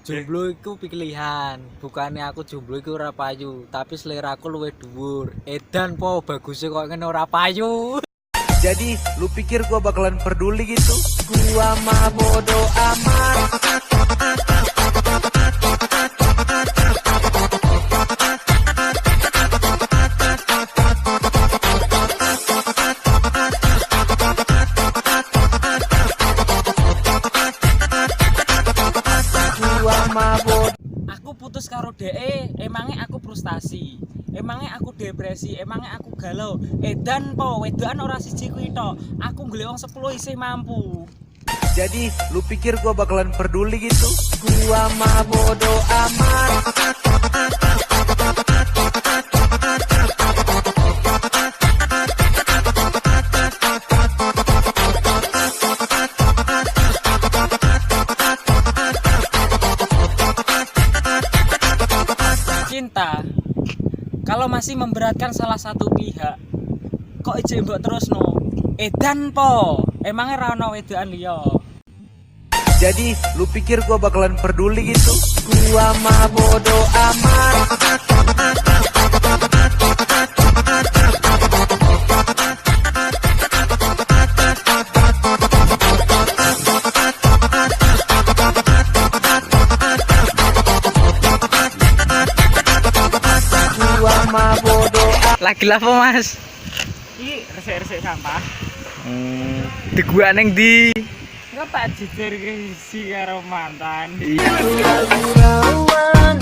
Jomblo iku pilihan, bukannya aku jomblo iku ora payu, tapi selera aku luwih dhuwur. Edan po bagusnya kok ngene ora payu. Jadi lu pikir gua bakalan peduli gitu? Gua mah bodo amat. Gua mah bodo. Aku putus karo DE, emangnya aku frustasi, emangnya aku depresi, emangnya aku galau. Edan po, wedokan ora siji kuwi tok. Aku nggolek wong 10 isih mampu. Jadi lu pikir gua bakalan peduli gitu? Gua mah bodo amat. Cinta, kalau masih memberatkan salah satu pihak, kok ijek mbok terusno? Edan po, emangnya ra ono wedokan liya. Jadi lu pikir gua bakalan peduli gitu? Gua mah bodo amat. Gua mah bodo amat. Lagi lah apa Mas? Iki resik-resik sampah. Di gua neng di. Enggak tak jitir ke si karo mantan. Iya. Gurauan